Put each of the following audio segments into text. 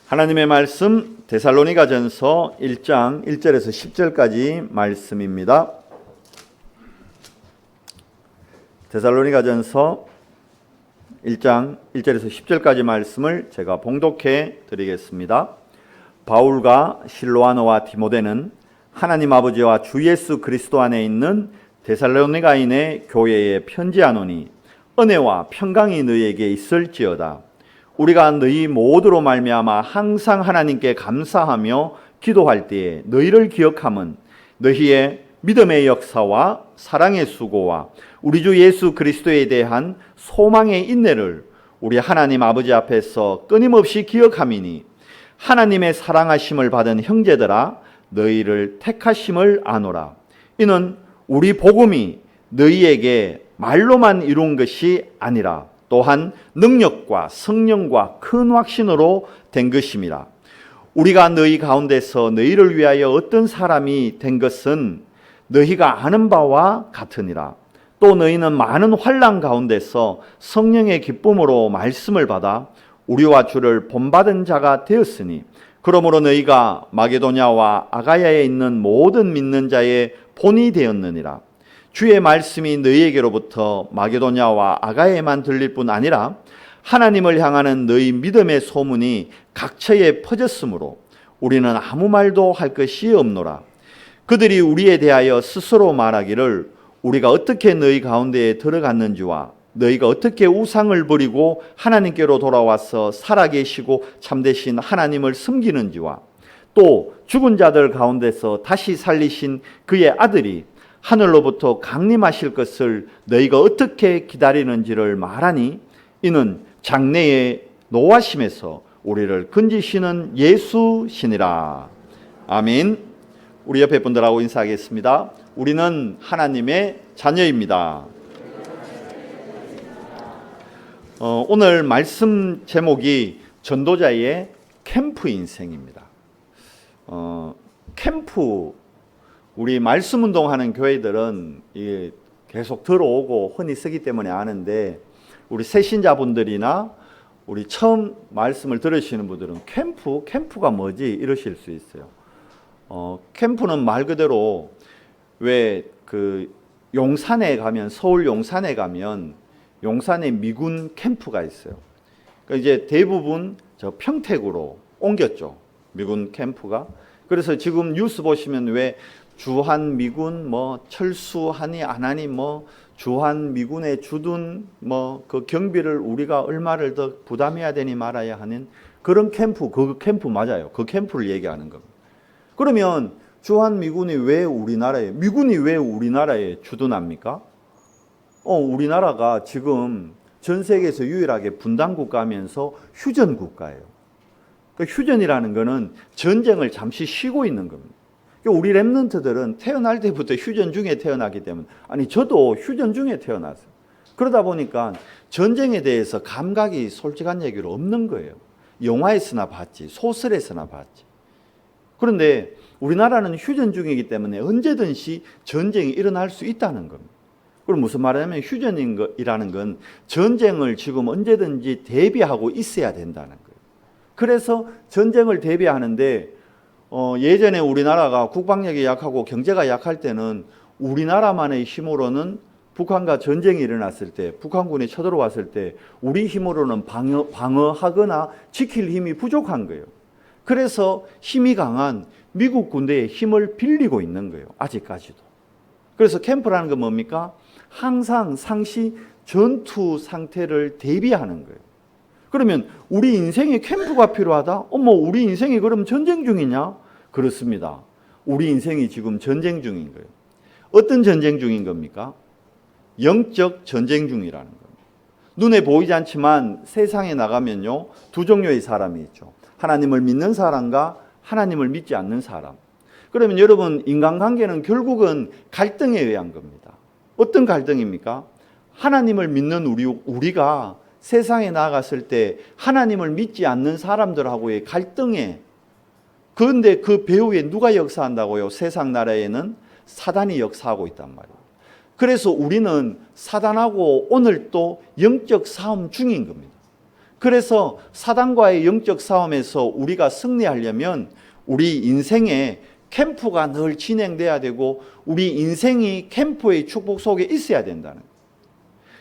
하나님의 말씀 데살로니가전서 1장 1절에서 10절까지 말씀입니다. 데살로니가전서 1장 1절에서 10절까지 말씀을 제가 봉독해 드리겠습니다. 바울과 실로아노와 디모데는 하나님 아버지와 주 예수 그리스도 안에 있는 데살로니가인의 교회에 편지하노니 은혜와 평강이 너희에게 있을지어다. 우리가 너희 모두로 말미암아 항상 하나님께 감사하며 기도할 때에 너희를 기억함은 너희의 믿음의 역사와 사랑의 수고와 우리 주 예수 그리스도에 대한 소망의 인내를 우리 하나님 아버지 앞에서 끊임없이 기억함이니 하나님의 사랑하심을 받은 형제들아 너희를 택하심을 아노라. 이는 우리 복음이 너희에게 말로만 이룬 것이 아니라 또한 능력과 성령과 큰 확신으로 된 것임이라. 우리가 너희 가운데서 너희를 위하여 어떤 사람이 된 것은 너희가 아는 바와 같으니라. 또 너희는 많은 환난 가운데서 성령의 기쁨으로 말씀을 받아 우리와 주를 본받은 자가 되었으니 그러므로 너희가 마게도냐와 아가야에 있는 모든 믿는 자의 본이 되었느니라. 주의 말씀이 너희에게로부터 마게도냐와 아가야에만 들릴 뿐 아니라 하나님을 향하는 너희 믿음의 소문이 각처에 퍼졌으므로 우리는 아무 말도 할 것이 없노라. 그들이 우리에 대하여 스스로 말하기를 우리가 어떻게 너희 가운데에 들어갔는지와 너희가 어떻게 우상을 버리고 하나님께로 돌아와서 살아계시고 참되신 하나님을 섬기는지와 또 죽은 자들 가운데서 다시 살리신 그의 아들이 하늘로부터 강림하실 것을 너희가 어떻게 기다리는지를 말하니 이는 장래의 노하심에서 우리를 건지시는 예수시니라. 아멘. 우리 옆에 분들하고 인사하겠습니다. 우리는 하나님의 자녀입니다. 오늘 말씀 제목이 전도자의 캠프 인생입니다. 캠프, 우리 말씀 운동하는 교회들은 이게 계속 들어오고 흔히 쓰기 때문에 아는데 우리 새신자분들이나 우리 처음 말씀을 들으시는 분들은 캠프가 뭐지? 이러실 수 있어요. 캠프는 말 그대로 왜 그 용산에 가면, 서울 용산에 가면 용산에 미군 캠프가 있어요. 그러니까 이제 대부분 저 평택으로 옮겼죠. 미군 캠프가. 그래서 지금 뉴스 보시면 왜 주한 미군 뭐 철수하니 안 하니 뭐 주한 미군에 주둔 뭐 그 경비를 우리가 얼마를 더 부담해야 되니 말아야 하는 그런 캠프, 그 캠프 맞아요. 그 캠프를 얘기하는 겁니다. 그러면 주한 미군이 왜 미군이 왜 우리나라에 주둔합니까? 우리나라가 지금 전 세계에서 유일하게 분단 국가면서 휴전 국가예요. 그러니까 휴전이라는 거는 전쟁을 잠시 쉬고 있는 겁니다. 우리 랩런트들은 태어날 때부터 휴전 중에 태어나기 때문에, 아니 저도 휴전 중에 태어났어요. 그러다 보니까 전쟁에 대해서 감각이 솔직한 얘기로 없는 거예요. 영화에서나 봤지, 소설에서나 봤지. 그런데 우리나라는 휴전 중이기 때문에 언제든지 전쟁이 일어날 수 있다는 겁니다. 그럼 무슨 말이냐면 휴전이라는 건 전쟁을 지금 언제든지 대비하고 있어야 된다는 거예요. 그래서 전쟁을 대비하는데 예전에 우리나라가 국방력이 약하고 경제가 약할 때는 우리나라만의 힘으로는 북한과 전쟁이 일어났을 때, 북한군이 쳐들어왔을 때 우리 힘으로는 방어하거나 지킬 힘이 부족한 거예요. 그래서 힘이 강한 미국 군대의 힘을 빌리고 있는 거예요. 아직까지도. 그래서 캠프라는 건 뭡니까? 항상 상시 전투 상태를 대비하는 거예요. 그러면 우리 인생에 캠프가 필요하다? 우리 인생이 그럼 전쟁 중이냐? 그렇습니다. 우리 인생이 지금 전쟁 중인 거예요. 어떤 전쟁 중인 겁니까? 영적 전쟁 중이라는 겁니다. 눈에 보이지 않지만 세상에 나가면요, 두 종류의 사람이 있죠. 하나님을 믿는 사람과 하나님을 믿지 않는 사람. 그러면 여러분, 인간관계는 결국은 갈등에 의한 겁니다. 어떤 갈등입니까? 하나님을 믿는 우리가 세상에 나아갔을 때 하나님을 믿지 않는 사람들하고의 갈등에, 그런데 그 배후에 누가 역사한다고요? 세상 나라에는 사단이 역사하고 있단 말이에요. 그래서 우리는 사단하고 오늘 또 영적 싸움 중인 겁니다. 그래서 사단과의 영적 싸움에서 우리가 승리하려면 우리 인생에 캠프가 늘 진행돼야 되고 우리 인생이 캠프의 축복 속에 있어야 된다는 거예요.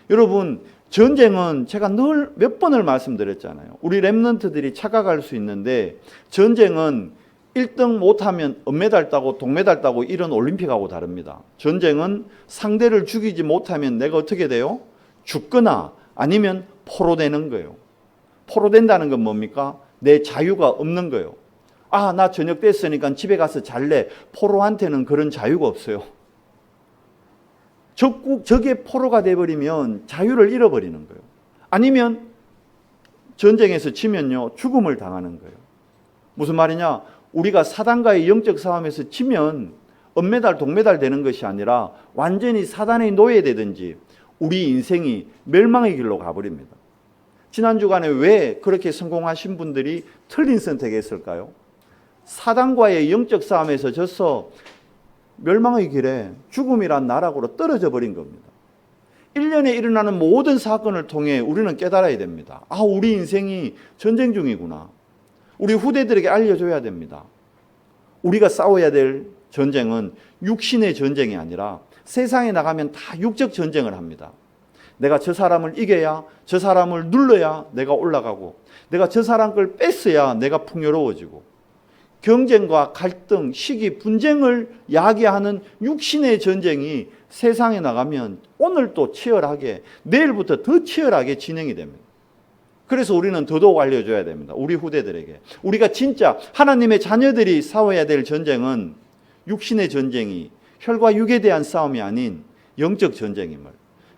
여러분, 전쟁은 제가 늘 몇 번을 말씀드렸잖아요. 우리 렘넌트들이 착각할 수 있는데 전쟁은 1등 못하면 은메달 따고 동메달 따고 이런 올림픽하고 다릅니다. 전쟁은 상대를 죽이지 못하면 내가 어떻게 돼요? 죽거나 아니면 포로되는 거예요. 포로된다는 건 뭡니까? 내 자유가 없는 거예요. 아, 나 저녁 됐으니까 집에 가서 잘래. 포로한테는 그런 자유가 없어요. 저게 포로가 돼버리면 자유를 잃어버리는 거예요. 아니면 전쟁에서 지면요, 죽음을 당하는 거예요. 무슨 말이냐? 우리가 사단과의 영적 싸움에서 지면 은메달, 동메달 되는 것이 아니라 완전히 사단의 노예되든지 우리 인생이 멸망의 길로 가버립니다. 지난 주간에 왜 그렇게 성공하신 분들이 틀린 선택했을까요? 사단과의 영적 싸움에서 져서 멸망의 길에 죽음이란 나락으로 떨어져 버린 겁니다. 1년에 일어나는 모든 사건을 통해 우리는 깨달아야 됩니다. 아, 우리 인생이 전쟁 중이구나. 우리 후대들에게 알려줘야 됩니다. 우리가 싸워야 될 전쟁은 육신의 전쟁이 아니라 세상에 나가면 다 육적 전쟁을 합니다. 내가 저 사람을 이겨야, 저 사람을 눌러야 내가 올라가고, 내가 저 사람 걸 뺐어야 내가 풍요로워지고, 경쟁과 갈등, 시기, 분쟁을 야기하는 육신의 전쟁이 세상에 나가면 오늘 또 치열하게, 내일부터 더 치열하게 진행이 됩니다. 그래서 우리는 더더욱 알려줘야 됩니다. 우리 후대들에게. 우리가 진짜 하나님의 자녀들이 싸워야 될 전쟁은 육신의 전쟁이 혈과 육에 대한 싸움이 아닌 영적 전쟁임을.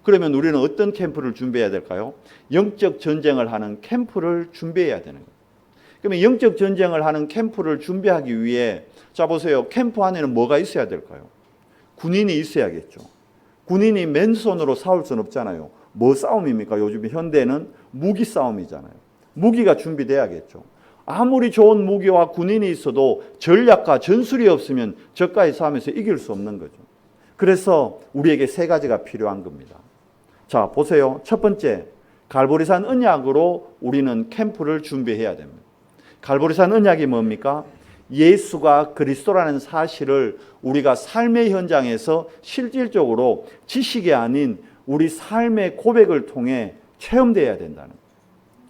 그러면 우리는 어떤 캠프를 준비해야 될까요? 영적 전쟁을 하는 캠프를 준비해야 되는 거예요. 그러면 영적 전쟁을 하는 캠프를 준비하기 위해, 자 보세요. 캠프 안에는 뭐가 있어야 될까요? 군인이 있어야겠죠. 군인이 맨손으로 싸울 수는 없잖아요. 뭐 싸움입니까? 요즘 현대는 무기 싸움이잖아요. 무기가 준비돼야겠죠. 아무리 좋은 무기와 군인이 있어도 전략과 전술이 없으면 저가의 싸움에서 이길 수 없는 거죠. 그래서 우리에게 세 가지가 필요한 겁니다. 자, 보세요. 첫 번째, 갈보리산 언약으로 우리는 캠프를 준비해야 됩니다. 갈보리산 언약이 뭡니까? 예수가 그리스도라는 사실을 우리가 삶의 현장에서 실질적으로 지식이 아닌 우리 삶의 고백을 통해 체험되어야 된다는 거예요.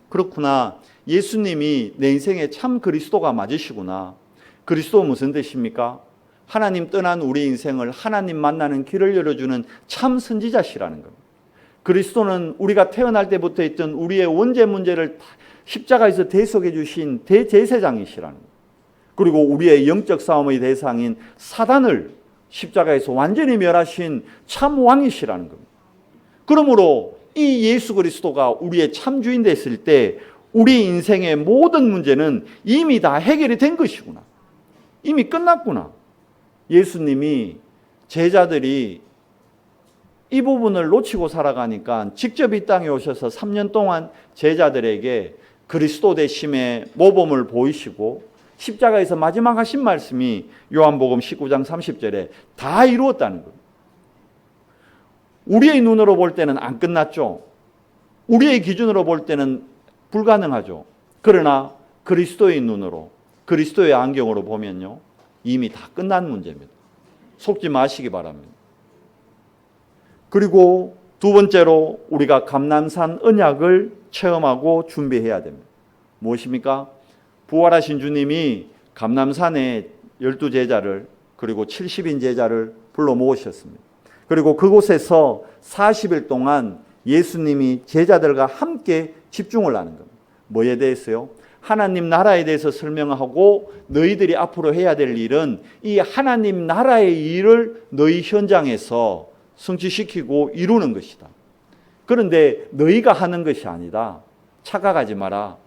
그렇구나. 예수님이 내 인생에 참 그리스도가 맞으시구나. 그리스도 무슨 뜻입니까? 하나님 떠난 우리 인생을 하나님 만나는 길을 열어주는 참 선지자시라는 겁니다. 그리스도는 우리가 태어날 때부터 있던 우리의 원죄 문제를 십자가에서 대속해 주신 대제사장이시라는 거예요. 그리고 우리의 영적 싸움의 대상인 사단을 십자가에서 완전히 멸하신 참 왕이시라는 겁니다. 그러므로 이 예수 그리스도가 우리의 참 주인 됐을 때 우리 인생의 모든 문제는 이미 다 해결이 된 것이구나. 이미 끝났구나. 예수님이 제자들이 이 부분을 놓치고 살아가니까 직접 이 땅에 오셔서 3년 동안 제자들에게 그리스도 되심의 모범을 보이시고 십자가에서 마지막 하신 말씀이 요한복음 19장 30절에 다 이루었다는 거예요. 우리의 눈으로 볼 때는 안 끝났죠. 우리의 기준으로 볼 때는 불가능하죠. 그러나 그리스도의 눈으로, 그리스도의 안경으로 보면요, 이미 다 끝난 문제입니다. 속지 마시기 바랍니다. 그리고 두 번째로 우리가 감람산 언약을 체험하고 준비해야 됩니다. 무엇입니까? 부활하신 주님이 감람산에 12제자를 그리고 70인 제자를 불러 모으셨습니다. 그리고 그곳에서 40일 동안 예수님이 제자들과 함께 집중을 하는 겁니다. 뭐에 대해서요? 하나님 나라에 대해서 설명하고 너희들이 앞으로 해야 될 일은 이 하나님 나라의 일을 너희 현장에서 성취시키고 이루는 것이다. 그런데 너희가 하는 것이 아니다. 착각하지 마라.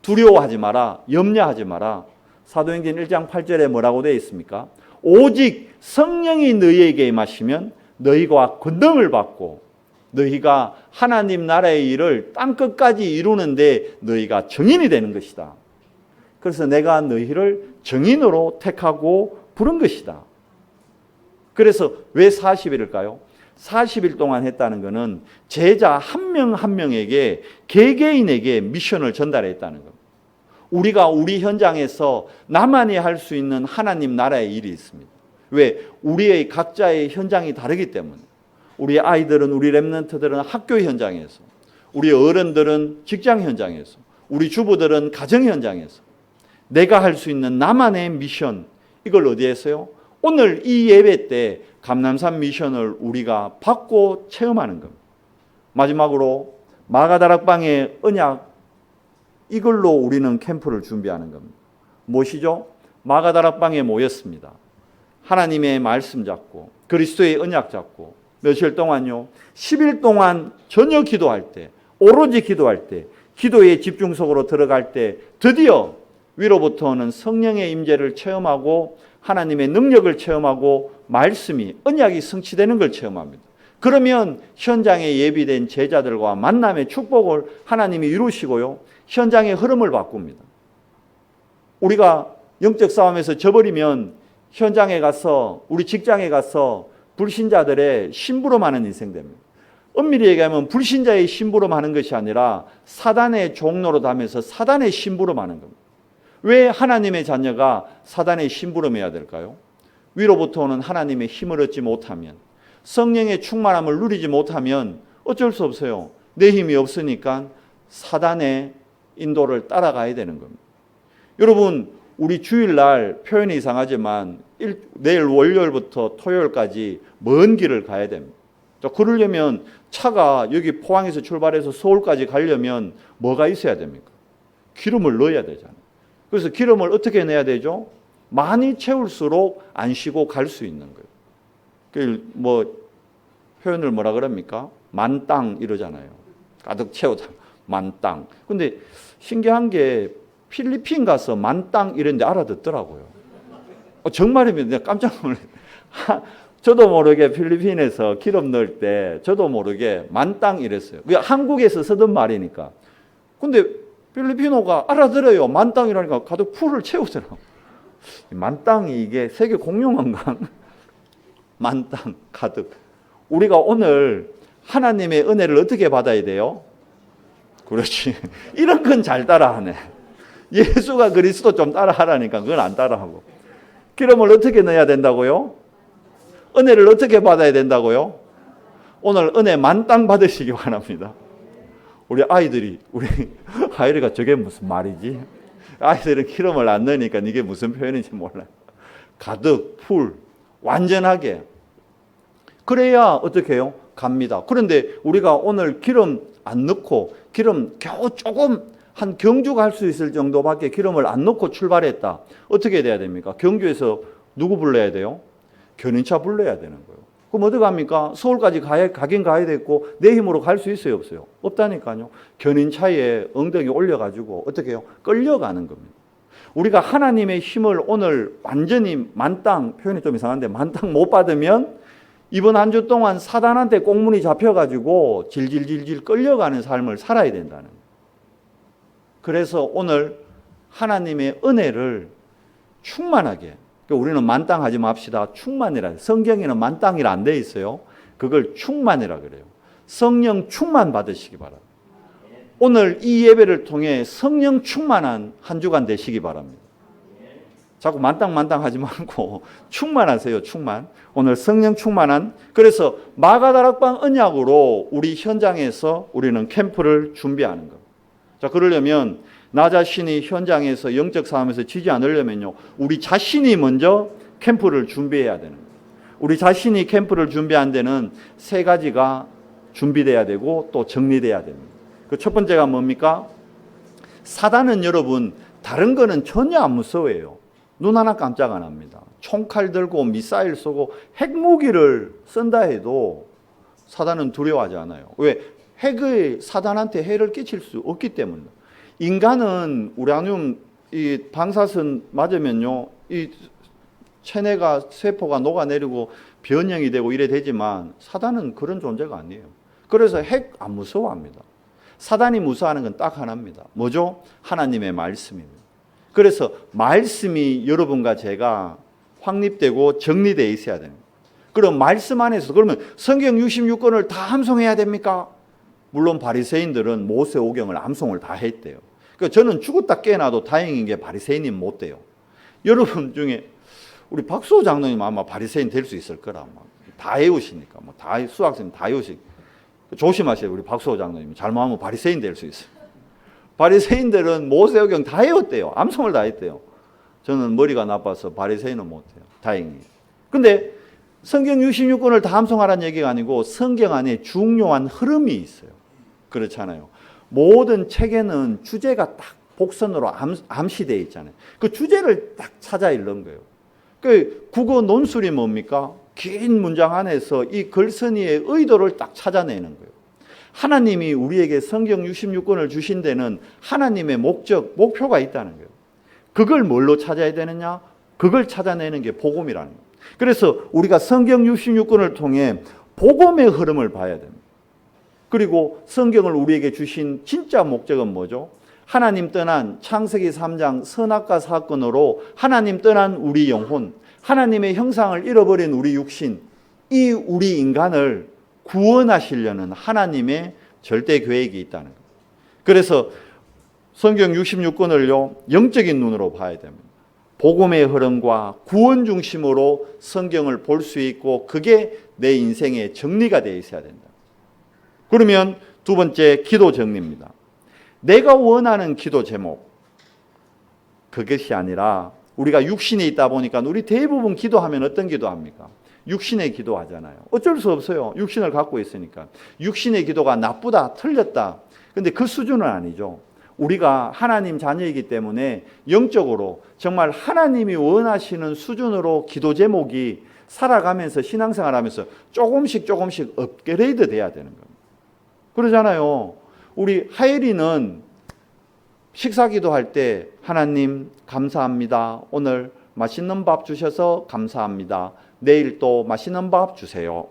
두려워하지 마라. 염려하지 마라. 사도행전 1장 8절에 뭐라고 되어 있습니까? 오직 성령이 너희에게 임하시면 너희가 권능을 받고 너희가 하나님 나라의 일을 땅끝까지 이루는데 너희가 증인이 되는 것이다. 그래서 내가 너희를 증인으로 택하고 부른 것이다. 그래서 왜 40일일까요? 40일 동안 했다는 것은 제자 한 명 한 명에게 개개인에게 미션을 전달했다는 겁니다. 우리가 우리 현장에서 나만이 할 수 있는 하나님 나라의 일이 있습니다. 왜? 우리의 각자의 현장이 다르기 때문에. 우리 아이들은, 우리 렘넌트들은 학교 현장에서, 우리 어른들은 직장 현장에서, 우리 주부들은 가정 현장에서 내가 할 수 있는 나만의 미션, 이걸 어디에서요? 오늘 이 예배 때 감남산 미션을 우리가 받고 체험하는 겁니다. 마지막으로 마가다락방의 언약, 이걸로 우리는 캠프를 준비하는 겁니다. 무엇이죠? 마가다락방에 모였습니다. 하나님의 말씀 잡고 그리스도의 언약 잡고 며칠 동안요, 10일 동안 전혀 기도할 때, 오로지 기도할 때, 기도의 집중 속으로 들어갈 때 드디어 위로부터 오는 성령의 임재를 체험하고 하나님의 능력을 체험하고 말씀이, 언약이 성취되는 걸 체험합니다. 그러면 현장에 예비된 제자들과 만남의 축복을 하나님이 이루시고요, 현장의 흐름을 바꿉니다. 우리가 영적 싸움에서 져버리면 현장에 가서, 우리 직장에 가서 불신자들의 심부름하는 인생 됩니다. 엄밀히 얘기하면 불신자의 심부름하는 것이 아니라 사단의 종로로 다면서 사단의 심부름하는 겁니다. 왜 하나님의 자녀가 사단의 심부름해야 될까요? 위로부터 오는 하나님의 힘을 얻지 못하면, 성령의 충만함을 누리지 못하면 어쩔 수 없어요. 내 힘이 없으니까 사단의 인도를 따라가야 되는 겁니다. 여러분, 우리 주일날 표현이 이상하지만 내일 월요일부터 토요일까지 먼 길을 가야 됩니다. 그러려면 차가 여기 포항에서 출발해서 서울까지 가려면 뭐가 있어야 됩니까? 기름을 넣어야 되잖아요. 그래서 기름을 어떻게 내야 되죠? 많이 채울수록 안 쉬고 갈 수 있는 거예요. 뭐 표현을 뭐라 그럽니까? 만땅 이러잖아요. 가득 채우다. 만땅. 근데 신기한 게 필리핀 가서 만땅 이랬는데 알아듣더라고요. 정말이면 내가 깜짝 놀랐어요. 저도 모르게 필리핀에서 기름 넣을 때 저도 모르게 만땅 이랬어요. 한국에서 쓰던 말이니까. 근데 필리핀어가 알아들어요. 만땅이라니까 가득 풀을 채우더라고요. 만땅이 이게 세계 공용어인가? 만땅 가득. 우리가 오늘 하나님의 은혜를 어떻게 받아야 돼요? 그렇지. 이런 건 잘 따라하네. 예수가 그리스도 좀 따라하라니까 그건 안 따라하고. 기름을 어떻게 넣어야 된다고요? 은혜를 어떻게 받아야 된다고요? 오늘 은혜 만땅 받으시기 바랍니다. 우리 아이들가 저게 무슨 말이지? 아이들은 기름을 안 넣으니까 이게 무슨 표현인지 몰라요. 가득, 풀, 완전하게. 그래야 어떻게 해요? 갑니다. 그런데 우리가 오늘 기름 안 넣고 기름 겨우 조금 한 경주 갈 수 있을 정도밖에 기름을 안 넣고 출발했다. 어떻게 돼야 됩니까? 경주에서 누구 불러야 돼요? 견인차 불러야 되는 거예요. 그럼 어디 갑니까? 서울까지 가긴 가야 되고 내 힘으로 갈 수 있어요? 없어요? 없다니까요. 견인차에 엉덩이 올려가지고 어떻게 해요? 끌려가는 겁니다. 우리가 하나님의 힘을 오늘 완전히 만땅, 표현이 좀 이상한데 만땅 못 받으면 이번 한 주 동안 사단한테 꽁문이 잡혀가지고 질질질질 끌려가는 삶을 살아야 된다는 거예요. 그래서 오늘 하나님의 은혜를 충만하게, 우리는 만땅 하지 맙시다. 충만이라. 성경에는 만땅이라 안 돼 있어요. 그걸 충만이라 그래요. 성령 충만 받으시기 바랍니다. 오늘 이 예배를 통해 성령 충만한 한 주간 되시기 바랍니다. 자꾸 만땅 하지 말고 충만하세요. 충만. 오늘 성령 충만한. 그래서 마가다락방 언약으로 우리 현장에서 우리는 캠프를 준비하는 것. 자, 그러려면 나 자신이 현장에서 영적 싸움에서 지지 않으려면요, 우리 자신이 먼저 캠프를 준비해야 되는 거예요. 우리 자신이 캠프를 준비한 데는 세 가지가 준비돼야 되고 또 정리돼야 됩니다. 그 첫 번째가 뭡니까? 사단은 여러분 다른 거는 전혀 안 무서워해요. 눈 하나 깜짝 안 합니다. 총칼 들고 미사일 쏘고 핵무기를 쓴다 해도 사단은 두려워하지 않아요. 왜? 핵의 사단한테 해를 끼칠 수 없기 때문에. 인간은 우라늄 이 방사선 맞으면요, 이 체내가 세포가 녹아내리고 변형이 되고 이래 되지만 사단은 그런 존재가 아니에요. 그래서 핵 안 무서워합니다. 사단이 무서워하는 건 딱 하나입니다. 뭐죠? 하나님의 말씀입니다. 그래서 말씀이 여러분과 제가 확립되고 정리되어 있어야 됩니다. 그럼 말씀 안에서 그러면 성경 66권을 다 암송해야 됩니까? 물론 바리새인들은 모세오경을 암송을 다 했대요. 그러니까 저는 죽었다 깨어나도 다행인 게 바리새인은 못 돼요. 여러분 중에 우리 박수호 장로님 아마 바리새인 될 수 있을 거라. 다 외우시니까. 다 수학생 다 외우시. 조심하세요. 우리 박수호 장로님. 잘못하면 바리새인 될 수 있어요. 바리새인들은 모세오경 다 외웠대요. 암송을 다 했대요. 저는 머리가 나빠서 바리새인은 못해요. 다행히. 근데 성경 66권을 다 암송하라는 얘기가 아니고 성경 안에 중요한 흐름이 있어요. 그렇잖아요. 모든 책에는 주제가 딱 복선으로 암시되어 있잖아요. 그 주제를 딱 찾아 읽는 거예요. 그 국어 논술이 뭡니까? 긴 문장 안에서 이 글쓴이의 의도를 딱 찾아내는 거예요. 하나님이 우리에게 성경 66권을 주신 데는 하나님의 목적, 목표가 있다는 거예요. 그걸 뭘로 찾아야 되느냐? 그걸 찾아내는 게 복음이라는 거예요. 그래서 우리가 성경 66권을 통해 복음의 흐름을 봐야 됩니다. 그리고 성경을 우리에게 주신 진짜 목적은 뭐죠? 하나님 떠난 창세기 3장 선악과 사건으로 하나님 떠난 우리 영혼, 하나님의 형상을 잃어버린 우리 육신, 이 우리 인간을 구원하시려는 하나님의 절대 계획이 있다는 거예요. 그래서 성경 66권을요, 영적인 눈으로 봐야 됩니다. 복음의 흐름과 구원 중심으로 성경을 볼 수 있고 그게 내 인생의 정리가 되어 있어야 된다. 그러면 두 번째 기도 정리입니다. 내가 원하는 기도 제목, 그것이 아니라 우리가 육신에 있다 보니까 우리 대부분 기도하면 어떤 기도합니까? 육신의 기도하잖아요. 어쩔 수 없어요. 육신을 갖고 있으니까. 육신의 기도가 나쁘다, 틀렸다. 근데 그 수준은 아니죠. 우리가 하나님 자녀이기 때문에 영적으로 정말 하나님이 원하시는 수준으로 기도 제목이 살아가면서 신앙생활하면서 조금씩 업그레이드 돼야 되는 겁니다. 그러잖아요. 우리 하엘이는 식사 기도할 때 하나님 감사합니다. 오늘 맛있는 밥 주셔서 감사합니다. 내일 또 맛있는 밥 주세요.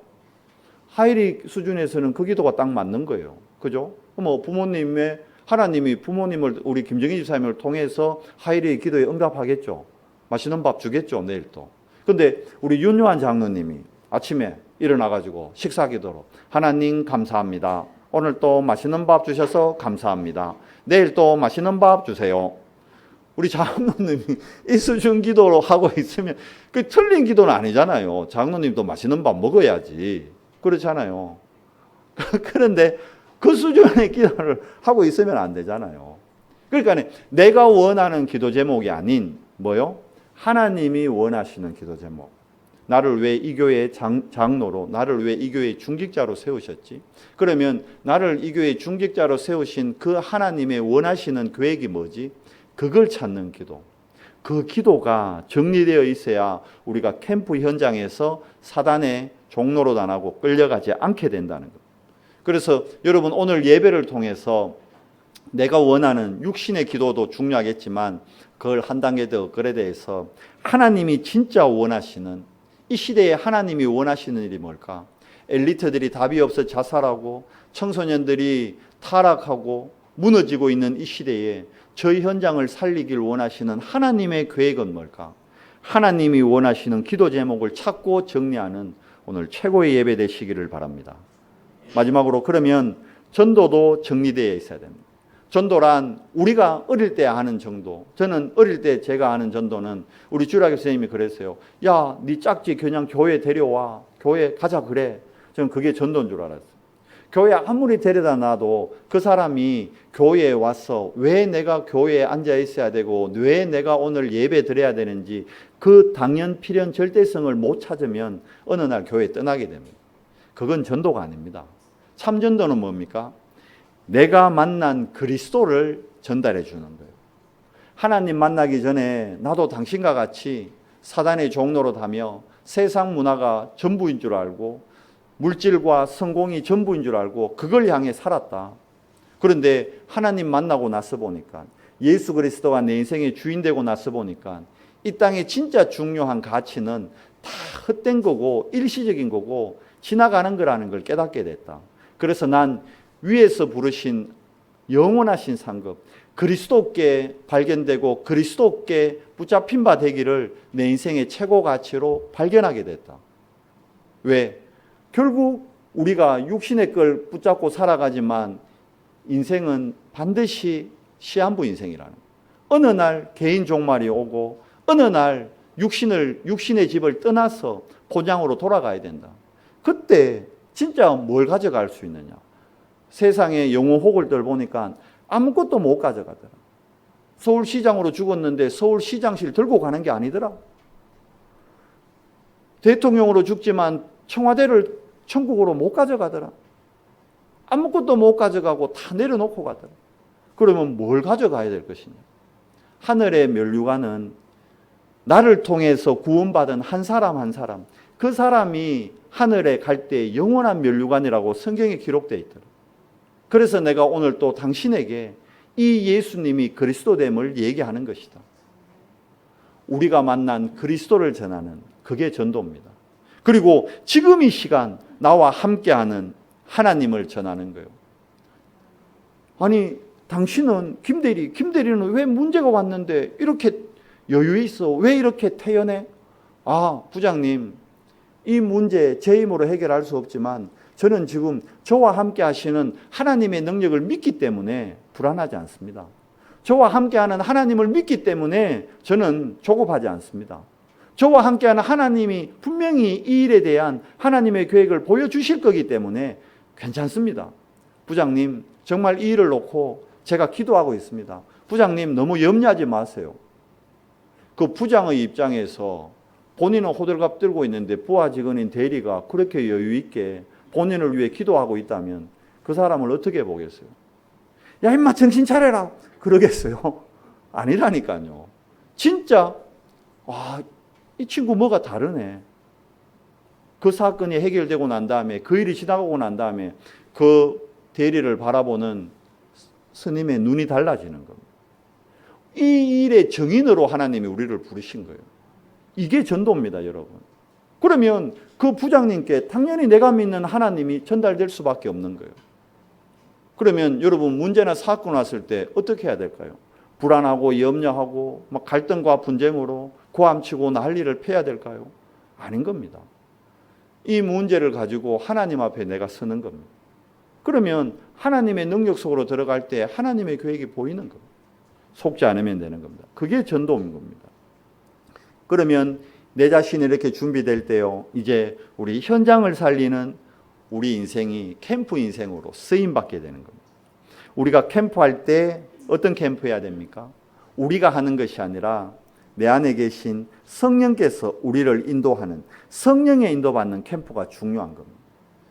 하엘이 수준에서는 그 기도가 딱 맞는 거예요. 그죠? 뭐 부모님의 하나님이 부모님을 우리 김정희 집사님을 통해서 하엘이의 기도에 응답하겠죠. 맛있는 밥 주겠죠. 내일 또. 근데 우리 윤요한 장로님이 아침에 일어나가지고 식사 기도로 하나님 감사합니다. 오늘 또 맛있는 밥 주셔서 감사합니다. 내일 또 맛있는 밥 주세요. 우리 장로님이 이 수준 기도로 하고 있으면 그 틀린 기도는 아니잖아요. 장로님도 맛있는 밥 먹어야지. 그렇잖아요. 그런데 그 수준의 기도를 하고 있으면 안 되잖아요. 그러니까 내가 원하는 기도 제목이 아닌 뭐요? 하나님이 원하시는 기도 제목. 나를 왜 이 교회의 장로로, 나를 왜 이 교회의 중직자로 세우셨지? 그러면 나를 이 교회의 중직자로 세우신 그 하나님의 원하시는 계획이 뭐지? 그걸 찾는 기도. 그 기도가 정리되어 있어야 우리가 캠프 현장에서 사단의 종로로 당하고 끌려가지 않게 된다는 것. 그래서 여러분 오늘 예배를 통해서 내가 원하는 육신의 기도도 중요하겠지만 그걸 한 단계 더 업그레이드해서 하나님이 진짜 원하시는 이 시대에 하나님이 원하시는 일이 뭘까? 엘리트들이 답이 없어 자살하고 청소년들이 타락하고 무너지고 있는 이 시대에 저희 현장을 살리길 원하시는 하나님의 계획은 뭘까? 하나님이 원하시는 기도 제목을 찾고 정리하는 오늘 최고의 예배 되시기를 바랍니다. 마지막으로 그러면 전도도 정리되어 있어야 됩니다. 전도란 우리가 어릴 때 하는 정도. 저는 어릴 때 제가 하는 전도는 우리 주일학교 선생님이 그랬어요. 야, 네 짝지 그냥 교회 데려와. 교회 가자 그래. 저는 그게 전도인 줄 알았어요. 교회 아무리 데려다 놔도 그 사람이 교회에 와서 왜 내가 교회에 앉아 있어야 되고 왜 내가 오늘 예배 드려야 되는지 그 당연 필연 절대성을 못 찾으면 어느 날 교회 떠나게 됩니다. 그건 전도가 아닙니다. 참 전도는 뭡니까? 내가 만난 그리스도를 전달해 주는 거예요. 하나님 만나기 전에 나도 당신과 같이 사단의 종로로 다며 세상 문화가 전부인 줄 알고 물질과 성공이 전부인 줄 알고 그걸 향해 살았다. 그런데 하나님 만나고 나서 보니까 예수 그리스도가 내 인생의 주인 되고 나서 보니까 이 땅의 진짜 중요한 가치는 다 헛된 거고 일시적인 거고 지나가는 거라는 걸 깨닫게 됐다. 그래서 난 위에서 부르신 영원하신 상급 그리스도께 발견되고 그리스도께 붙잡힌 바 되기를 내 인생의 최고 가치로 발견하게 됐다. 왜? 결국 우리가 육신의 걸 붙잡고 살아가지만 인생은 반드시 시한부 인생이라는 거예요. 어느 날 개인 종말이 오고 어느 날 육신의 집을 떠나서 본향으로 돌아가야 된다. 그때 진짜 뭘 가져갈 수 있느냐? 세상의 영혼 호글들 보니까 아무것도 못 가져가더라. 서울시장으로 죽었는데 서울시장실 들고 가는 게 아니더라. 대통령으로 죽지만 청와대를 천국으로 못 가져가더라. 아무것도 못 가져가고 다 내려놓고 가더라. 그러면 뭘 가져가야 될 것이냐? 하늘의 면류관은 나를 통해서 구원받은 한 사람 한 사람, 그 사람이 하늘에 갈 때 영원한 면류관이라고 성경에 기록되어 있더라. 그래서 내가 오늘 또 당신에게 이 예수님이 그리스도됨을 얘기하는 것이다. 우리가 만난 그리스도를 전하는 그게 전도입니다. 그리고 지금 이 시간 나와 함께하는 하나님을 전하는 거예요. 아니 당신은 김대리는 왜 문제가 왔는데 이렇게 여유 있어? 왜 이렇게 태연해? 아 부장님, 이 문제 제 힘으로 해결할 수 없지만 저는 지금 저와 함께 하시는 하나님의 능력을 믿기 때문에 불안하지 않습니다. 저와 함께하는 하나님을 믿기 때문에 저는 조급하지 않습니다. 저와 함께하는 하나님이 분명히 이 일에 대한 하나님의 계획을 보여주실 거기 때문에 괜찮습니다. 부장님, 정말 이 일을 놓고 제가 기도하고 있습니다. 부장님, 너무 염려하지 마세요. 그 부장의 입장에서 본인은 호들갑 들고 있는데 부하 직원인 대리가 그렇게 여유 있게 본인을 위해 기도하고 있다면 그 사람을 어떻게 보겠어요? 야 임마 정신 차려라 그러겠어요? 아니라니까요. 진짜 와, 이 친구 뭐가 다르네. 그 사건이 해결되고 난 다음에 그 일이 지나가고 난 다음에 그 대리를 바라보는 스님의 눈이 달라지는 겁니다. 이 일의 정인으로 하나님이 우리를 부르신 거예요. 이게 전도입니다, 여러분. 그러면 그 부장님께 당연히 내가 믿는 하나님이 전달될 수밖에 없는 거예요. 그러면 여러분 문제나 사건 왔을 때 어떻게 해야 될까요? 불안하고 염려하고 막 갈등과 분쟁으로 고함치고 난리를 펴야 될까요? 아닌 겁니다. 이 문제를 가지고 하나님 앞에 내가 서는 겁니다. 그러면 하나님의 능력 속으로 들어갈 때 하나님의 계획이 보이는 겁니다. 속지 않으면 되는 겁니다. 그게 전도인 겁니다. 그러면 내 자신이 이렇게 준비될 때요, 이제 우리 현장을 살리는 우리 인생이 캠프 인생으로 쓰임받게 되는 겁니다. 우리가 캠프할 때 어떤 캠프 해야 됩니까? 우리가 하는 것이 아니라 내 안에 계신 성령께서 우리를 인도하는 성령의 인도받는 캠프가 중요한 겁니다.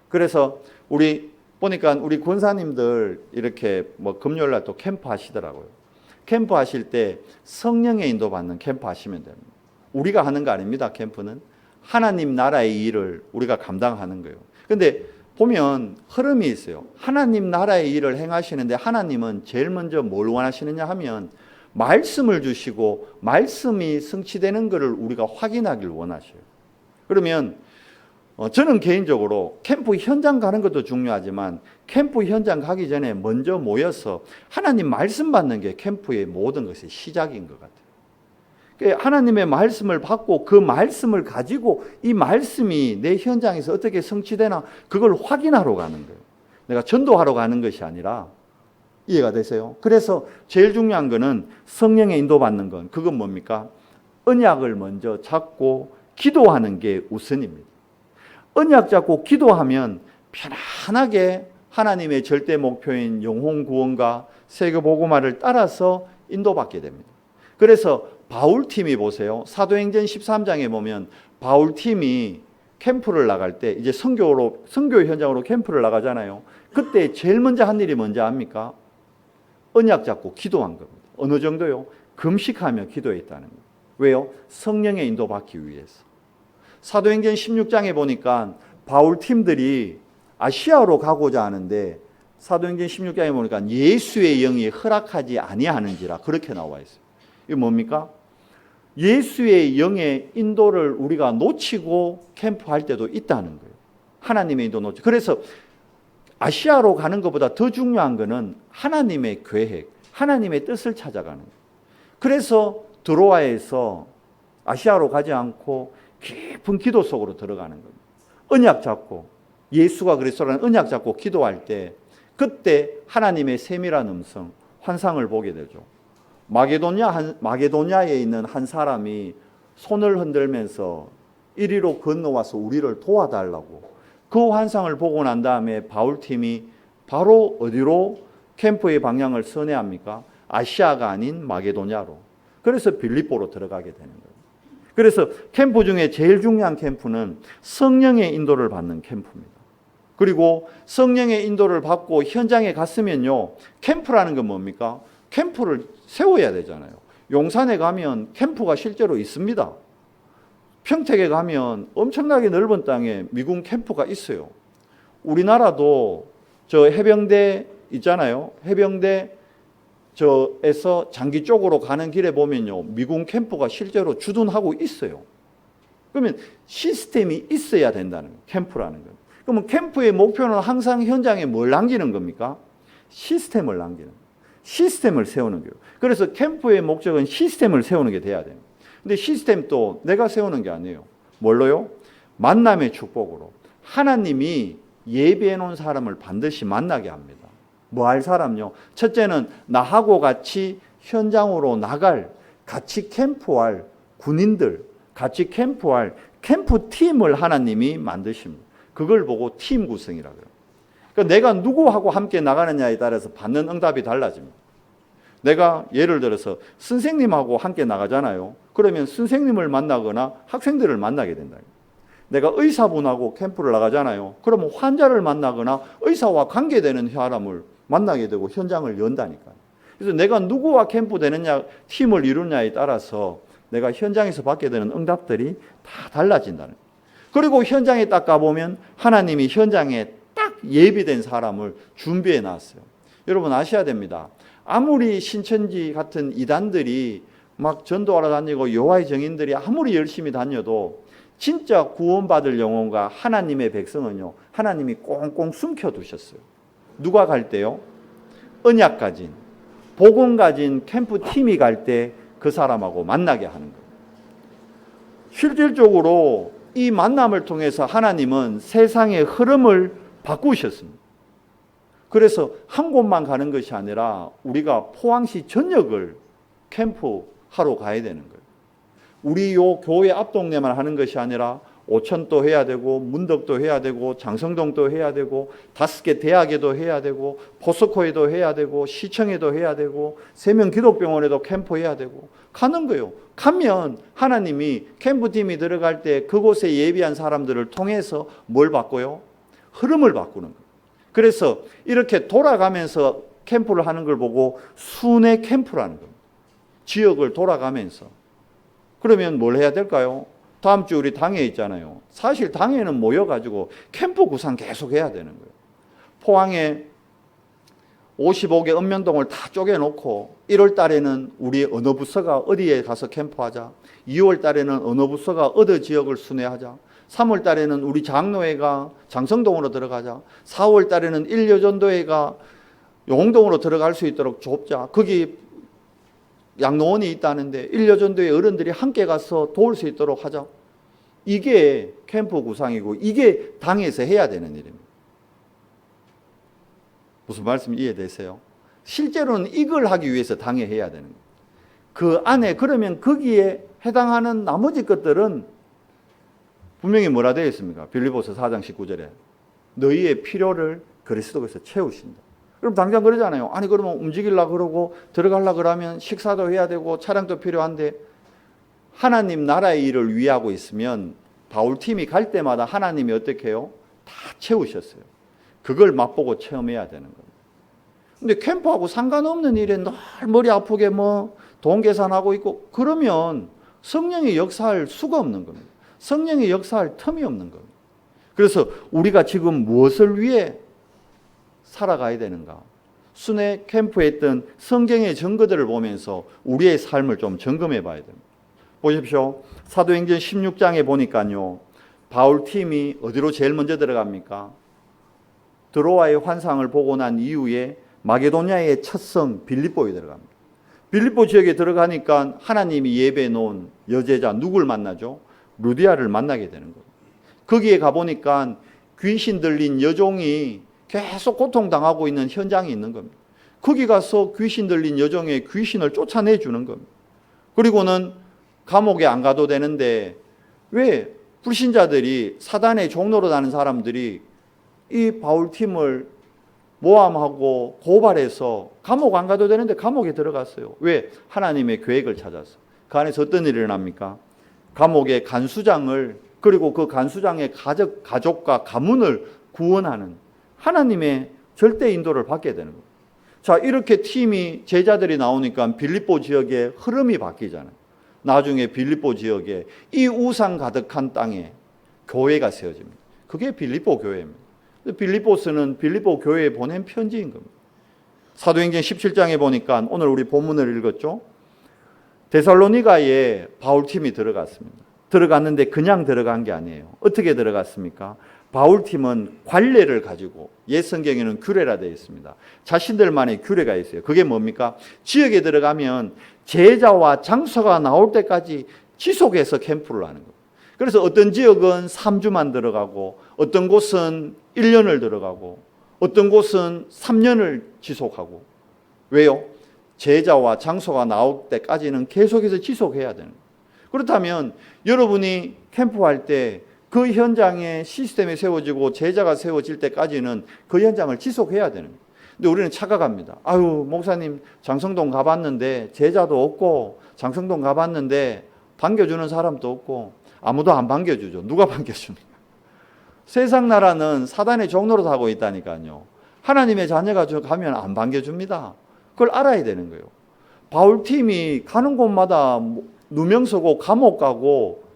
그래서 우리 보니까 우리 권사님들 이렇게 뭐 금요일 날 또 캠프 하시더라고요. 캠프 하실 때 성령의 인도받는 캠프 하시면 됩니다. 우리가 하는 거 아닙니다. 캠프는 하나님 나라의 일을 우리가 감당하는 거예요. 근데 보면 흐름이 있어요. 하나님 나라의 일을 행하시는데 하나님은 제일 먼저 뭘 원하시느냐 하면 말씀을 주시고 말씀이 성취되는 것을 우리가 확인하길 원하셔요. 그러면 저는 개인적으로 캠프 현장 가는 것도 중요하지만 캠프 현장 가기 전에 먼저 모여서 하나님 말씀 받는 게 캠프의 모든 것의 시작인 것 같아요. 하나님의 말씀을 받고 그 말씀을 가지고 이 말씀이 내 현장에서 어떻게 성취되나 그걸 확인하러 가는 거예요. 내가 전도하러 가는 것이 아니라. 이해가 되세요? 그래서 제일 중요한 거는 성령의 인도받는 건 그건 뭡니까? 언약을 먼저 잡고 기도하는 게 우선입니다. 언약 잡고 기도하면 편안하게 하나님의 절대 목표인 영혼 구원과 세계 복음화를 따라서 인도받게 됩니다. 그래서 바울팀이 보세요. 사도행전 13장에 보면 바울팀이 캠프를 나갈 때 이제 선교 현장으로 캠프를 나가잖아요. 그때 제일 먼저 한 일이 뭔지 압니까? 언약 잡고 기도한 겁니다. 어느 정도요? 금식하며 기도했다는 거예요. 왜요? 성령의 인도받기 위해서. 사도행전 16장에 보니까 바울팀들이 아시아로 가고자 하는데 사도행전 16장에 보니까 예수의 영이 허락하지 아니하는지라 그렇게 나와 있어요. 이게 뭡니까? 예수의 영의 인도를 우리가 놓치고 캠프할 때도 있다는 거예요. 하나님의 인도 놓치고. 그래서 아시아로 가는 것보다 더 중요한 것은 하나님의 계획, 하나님의 뜻을 찾아가는 거예요. 그래서 드로아에서 아시아로 가지 않고 깊은 기도 속으로 들어가는 겁니다. 언약 잡고 예수가 그리스도라는 언약 잡고 기도할 때 그때 하나님의 세밀한 음성, 환상을 보게 되죠. 마게도냐에 있는 한 사람이 손을 흔들면서 이리로 건너와서 우리를 도와달라고 그 환상을 보고 난 다음에 바울팀이 바로 어디로 캠프의 방향을 선회합니까? 아시아가 아닌 마게도냐로. 그래서 빌립보로 들어가게 되는 거예요. 그래서 캠프 중에 제일 중요한 캠프는 성령의 인도를 받는 캠프입니다. 그리고 성령의 인도를 받고 현장에 갔으면요, 캠프라는 건 뭡니까? 캠프를 세워야 되잖아요. 용산에 가면 캠프가 실제로 있습니다. 평택에 가면 엄청나게 넓은 땅에 미군 캠프가 있어요. 우리나라도 저 해병대 있잖아요. 해병대 저에서 장기 쪽으로 가는 길에 보면요, 미군 캠프가 실제로 주둔하고 있어요. 그러면 시스템이 있어야 된다는 거예요. 캠프라는 건. 그러면 캠프의 목표는 항상 현장에 뭘 남기는 겁니까? 시스템을 남기는 거예요. 시스템을 세우는 거예요. 그래서 캠프의 목적은 시스템을 세우는 게 돼야 돼요. 근데 시스템도 내가 세우는 게 아니에요. 뭘로요? 만남의 축복으로. 하나님이 예비해 놓은 사람을 반드시 만나게 합니다. 뭐 할 사람요? 첫째는 나하고 같이 현장으로 나갈, 같이 캠프할 군인들, 같이 캠프할 캠프팀을 하나님이 만드십니다. 그걸 보고 팀 구성이라고 해요. 그러니까 내가 누구하고 함께 나가느냐에 따라서 받는 응답이 달라집니다. 내가 예를 들어서 선생님하고 함께 나가잖아요. 그러면 선생님을 만나거나 학생들을 만나게 된다. 내가 의사분하고 캠프를 나가잖아요. 그러면 환자를 만나거나 의사와 관계되는 사람을 만나게 되고 현장을 연다니까요. 그래서 내가 누구와 캠프 되느냐, 팀을 이루느냐에 따라서 내가 현장에서 받게 되는 응답들이 다 달라진다는 거예요. 그리고 현장에 딱 가보면 하나님이 현장에 딱 예비된 사람을 준비해 놨어요. 여러분 아셔야 됩니다. 아무리 신천지 같은 이단들이 막 전도하러 다니고 여호와의 증인들이 아무리 열심히 다녀도 진짜 구원받을 영혼과 하나님의 백성은요, 하나님이 꽁꽁 숨겨두셨어요. 누가 갈 때요? 언약 가진, 복음 가진 캠프팀이 갈 때 그 사람하고 만나게 하는 거예요. 실질적으로 이 만남을 통해서 하나님은 세상의 흐름을 바꾸셨습니다. 그래서 한 곳만 가는 것이 아니라 우리가 포항시 전역을 캠프하러 가야 되는 거예요. 우리 요 교회 앞 동네만 하는 것이 아니라 오천도 해야 되고 문덕도 해야 되고 장성동도 해야 되고 5개 대학에도 해야 되고 포스코에도 해야 되고 시청에도 해야 되고 세명기독병원에도 캠프해야 되고 가는 거예요. 가면 하나님이 캠프팀이 들어갈 때 그곳에 예비한 사람들을 통해서 뭘 바꿔요? 흐름을 바꾸는 거예요. 그래서 이렇게 돌아가면서 캠프를 하는 걸 보고 순회 캠프라는 겁니다. 지역을 돌아가면서. 그러면 뭘 해야 될까요? 다음 주 우리 당회 있잖아요. 사실 당회는 모여가지고 캠프 구상 계속 해야 되는 거예요. 포항에 55개 읍면동을 다 쪼개놓고 1월 달에는 우리 어느 부서가 어디에 가서 캠프하자. 2월 달에는 어느 부서가 어느 지역을 순회하자. 3월 달에는 우리 장로회가 장성동으로 들어가자. 4월 달에는 일여전도회가 용동으로 들어갈 수 있도록 좁자. 거기 양로원이 있다는데 일여전도회 어른들이 함께 가서 도울 수 있도록 하자. 이게 캠프 구상이고 이게 당에서 해야 되는 일입니다. 무슨 말씀 이해되세요? 실제로는 이걸 하기 위해서 당에 해야 되는 거예요. 그 안에 그러면 거기에 해당하는 나머지 것들은 분명히 뭐라 되어 있습니까? 빌립보서 4장 19절에 너희의 필요를 그리스도께서 채우신다. 그럼 당장 그러잖아요. 아니 그러면 움직이려고 그러고 들어가려고 그러면 식사도 해야 되고 차량도 필요한데 하나님 나라의 일을 위하고 있으면 바울팀이 갈 때마다 하나님이 어떻게 해요? 다 채우셨어요. 그걸 맛보고 체험해야 되는 겁니다. 근데 캠프하고 상관없는 일에 늘 머리 아프게 뭐 돈 계산하고 있고 그러면 성령이 역사할 수가 없는 겁니다. 성령이 역사할 틈이 없는 겁니다. 그래서 우리가 지금 무엇을 위해 살아가야 되는가? 순회 캠프에 있던 성경의 증거들을 보면서 우리의 삶을 좀 점검해 봐야 됩니다. 보십시오. 사도행전 16장에 보니까요. 바울팀이 어디로 제일 먼저 들어갑니까? 드로아의 환상을 보고 난 이후에 마게도냐의 첫 성 빌립보에 들어갑니다. 빌립보 지역에 들어가니까 하나님이 예배해 놓은 여제자 누굴 만나죠? 루디아를 만나게 되는 거예요. 거기에 가보니까 귀신 들린 여종이 계속 고통당하고 있는 현장이 있는 겁니다. 거기 가서 귀신 들린 여종의 귀신을 쫓아내주는 겁니다. 그리고는 감옥에 안 가도 되는데 왜 불신자들이 사단의 종로로 다는 사람들이 이 바울팀을 모함하고 고발해서 감옥 안 가도 되는데 감옥에 들어갔어요. 왜? 하나님의 계획을 찾아서. 그 안에서 어떤 일이 일어납니까? 감옥의 간수장을 그리고 그 간수장의 가족과 가문을 구원하는 하나님의 절대 인도를 받게 되는 거예요. 자, 이렇게 팀이 제자들이 나오니까 빌립보 지역의 흐름이 바뀌잖아요. 나중에 빌립보 지역에 이 우상 가득한 땅에 교회가 세워집니다. 그게 빌립보 교회입니다. 빌립보스는 빌립보 교회에 보낸 편지인 겁니다. 사도행전 17장에 보니까 오늘 우리 본문을 읽었죠. 데살로니가에 바울팀이 들어갔습니다. 들어갔는데 그냥 들어간 게 아니에요. 어떻게 들어갔습니까? 바울팀은 관례를 가지고 옛 성경에는 규례라 되어 있습니다. 자신들만의 규례가 있어요. 그게 뭡니까? 지역에 들어가면 제자와 장소가 나올 때까지 지속해서 캠프를 하는 거예요. 그래서 어떤 지역은 3주만 들어가고 어떤 곳은 1년을 들어가고 어떤 곳은 3년을 지속하고 왜요? 제자와 장소가 나올 때까지는 계속해서 지속해야 되는 거예요. 그렇다면 여러분이 캠프할 때 그 현장에 시스템이 세워지고 제자가 세워질 때까지는 그 현장을 지속해야 되는 거예요. 근데 우리는 착각합니다. 아유, 목사님 장성동 가봤는데 제자도 없고 장성동 가봤는데 반겨주는 사람도 없고 아무도 안 반겨주죠. 누가 반겨줍니까? 세상 나라는 사단의 종로로 하고 있다니까요. 하나님의 자녀가 가면 안 반겨줍니다. 그걸 알아야 되는 거예요. 바울팀이 가는 곳마다 누명 서고 감옥 가고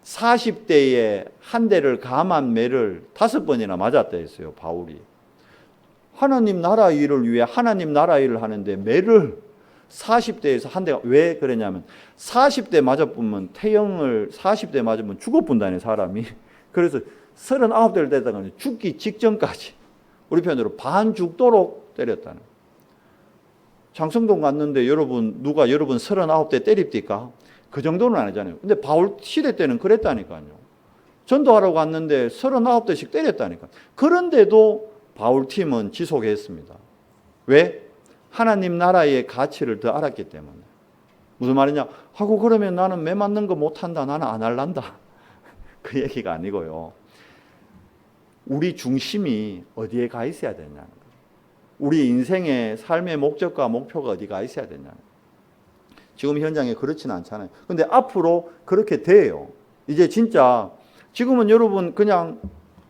40대에 한 대를 감한 매를 5번이나 맞았다 했어요. 바울이. 하나님 나라 일을 위해 하나님 나라 일을 하는데 매를 40대에서 한 대가 왜 그러냐면 40대 맞아보면 태형을 40대 맞으면 죽어본다네 사람이. 그래서 39대를 되다가 죽기 직전까지 우리 편으로 반죽도록 때렸다는. 장성동 갔는데 여러분 누가 여러분 39대 때립니까? 그 정도는 아니잖아요. 근데 바울 시대 때는 그랬다니까요. 전도하러 갔는데 39대씩 때렸다니까. 그런데도 바울 팀은 지속했습니다. 왜? 하나님 나라의 가치를 더 알았기 때문에. 무슨 말이냐? 하고 그러면 나는 매 맞는 거 못한다. 나는 안 할란다. 그 얘기가 아니고요. 우리 중심이 어디에 가 있어야 되냐는 거예요. 우리 인생의 삶의 목적과 목표가 어디 가 있어야 되냐는 거예요. 지금 현장에 그렇지는 않잖아요. 근데 앞으로 그렇게 돼요. 이제 진짜 지금은 여러분 그냥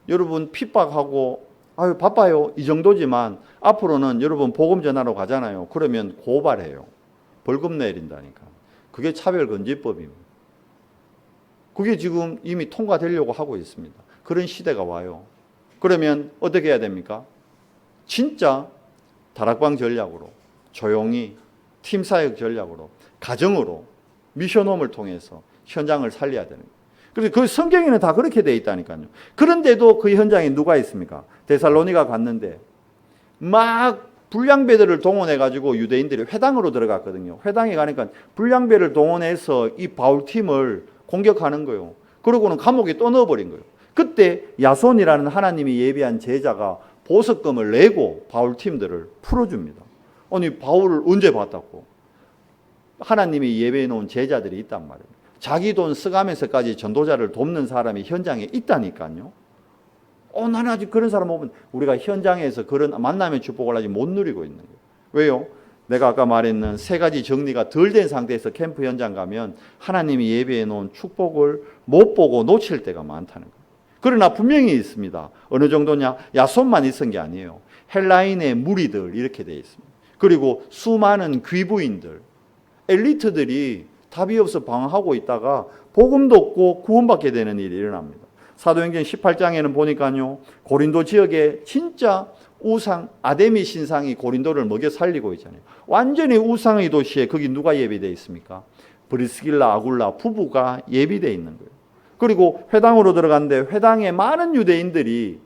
여러분 핍박하고 아유 바빠요 이 정도지만 앞으로는 여러분 복음 전하러 가잖아요. 그러면 고발해요. 벌금 내린다니까. 그게 차별금지법입니다. 그게 지금 이미 통과되려고 하고 있습니다. 그런 시대가 와요. 그러면 어떻게 해야 됩니까? 진짜 다락방 전략으로 조용히 팀사역 전략으로 가정으로 미션홈을 통해서 현장을 살려야 되는 거예요. 그래서 그 성경에는 다 그렇게 돼 있다니까요. 그런데도 그 현장에 누가 있습니까? 데살로니가 갔는데 막 불량배들을 동원해가지고 유대인들이 회당으로 들어갔거든요. 회당에 가니까 불량배를 동원해서 이 바울팀을 공격하는 거예요. 그러고는 감옥에 또 넣어버린 거예요. 그때 야손이라는 하나님이 예비한 제자가 보석금을 내고 바울팀들을 풀어줍니다. 아니 바울을 언제 봤다고? 하나님이 예배해 놓은 제자들이 있단 말이에요. 자기 돈 써가면서까지 전도자를 돕는 사람이 현장에 있다니까요. 나는 아직 그런 사람 보면 우리가 현장에서 그런 만남의 축복을 아직 못 누리고 있는 거예요. 왜요? 내가 아까 말했는 3가지 정리가 덜 된 상태에서 캠프 현장 가면 하나님이 예배해 놓은 축복을 못 보고 놓칠 때가 많다는 거예요. 그러나 분명히 있습니다. 어느 정도냐? 야손만 있은 게 아니에요. 헬라인의 무리들 이렇게 되어 있습니다. 그리고 수많은 귀부인들, 엘리트들이 답이 없어 방황하고 있다가 복음도 없고 구원받게 되는 일이 일어납니다. 사도행전 18장에는 보니까요. 고린도 지역에 진짜 우상 아데미 신상이 고린도를 먹여 살리고 있잖아요. 완전히 우상의 도시에 거기 누가 예비되어 있습니까? 브리스길라 아굴라 부부가 예비되어 있는 거예요. 그리고 회당으로 들어갔는데 회당에 많은 유대인들이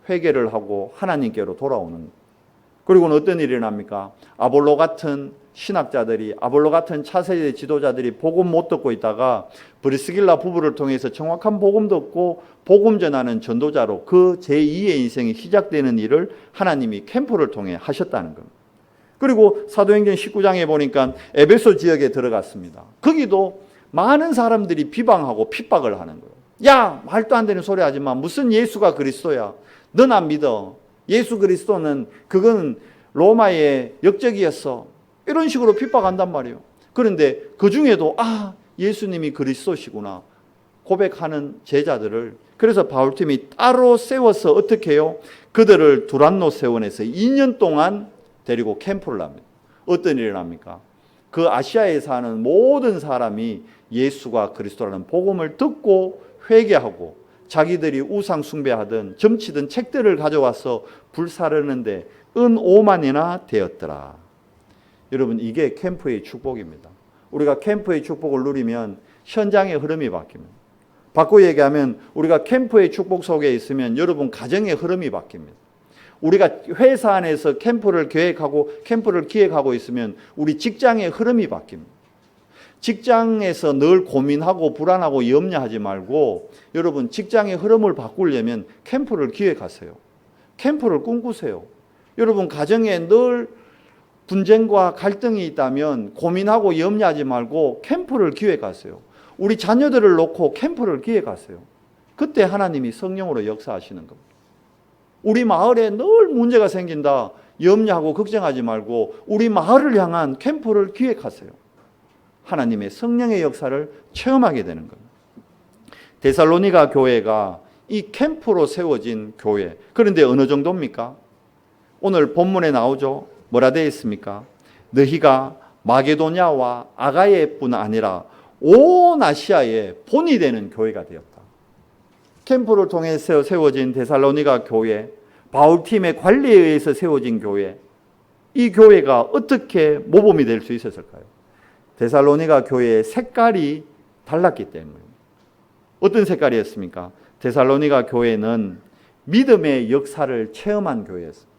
회개를 하고 하나님께로 돌아오는 거예요. 그리고는 어떤 일이 일어납니까? 아볼로 같은 신학자들이, 아볼로 같은 차세대 지도자들이 복음 못 듣고 있다가 브리스길라 부부를 통해서 정확한 복음 듣고 복음 전하는 전도자로 그 제2의 인생이 시작되는 일을 하나님이 캠프를 통해 하셨다는 겁니다. 그리고 사도행전 19장에 보니까 에베소 지역에 들어갔습니다. 거기도 많은 사람들이 비방하고 핍박을 하는 거예요. 야, 말도 안 되는 소리 하지 마. 무슨 예수가 그리스도야. 넌 안 믿어. 예수 그리스도는 그건 로마의 역적이었어. 이런 식으로 핍박한단 말이에요. 그런데 그 중에도 예수님이 그리스도시구나 고백하는 제자들을, 그래서 바울팀이 따로 세워서 어떻게 해요? 그들을 두란노 세원에서 2년 동안 데리고 캠프를 합니다. 어떤 일이 일어납니까? 그 아시아에 사는 모든 사람이 예수가 그리스도라는 복음을 듣고 회개하고 자기들이 우상 숭배하던 점치던 책들을 가져와서 불사르는데 은 5만이나 되었더라. 여러분, 이게 캠프의 축복입니다. 우리가 캠프의 축복을 누리면 현장의 흐름이 바뀝니다. 바꿔 얘기하면 우리가 캠프의 축복 속에 있으면 여러분 가정의 흐름이 바뀝니다. 우리가 회사 안에서 캠프를 계획하고 캠프를 기획하고 있으면 우리 직장의 흐름이 바뀝니다. 직장에서 늘 고민하고 불안하고 염려하지 말고 여러분 직장의 흐름을 바꾸려면 캠프를 기획하세요. 캠프를 꿈꾸세요. 여러분 가정에 늘 분쟁과 갈등이 있다면 고민하고 염려하지 말고 캠프를 기획하세요. 우리 자녀들을 놓고 캠프를 기획하세요. 그때 하나님이 성령으로 역사하시는 겁니다. 우리 마을에 늘 문제가 생긴다 염려하고 걱정하지 말고 우리 마을을 향한 캠프를 기획하세요. 하나님의 성령의 역사를 체험하게 되는 겁니다. 데살로니가 교회가 이 캠프로 세워진 교회. 그런데 어느 정도입니까? 오늘 본문에 나오죠. 뭐라 되어 있습니까? 너희가 마게도냐와 아가예뿐 아니라 온 아시아의 본이 되는 교회가 되었다. 캠프를 통해서 세워진 데살로니가 교회, 바울팀의 관리에 의해서 세워진 교회, 이 교회가 어떻게 모범이 될 수 있었을까요? 데살로니가 교회의 색깔이 달랐기 때문입니다. 어떤 색깔이었습니까? 데살로니가 교회는 믿음의 역사를 체험한 교회였습니다.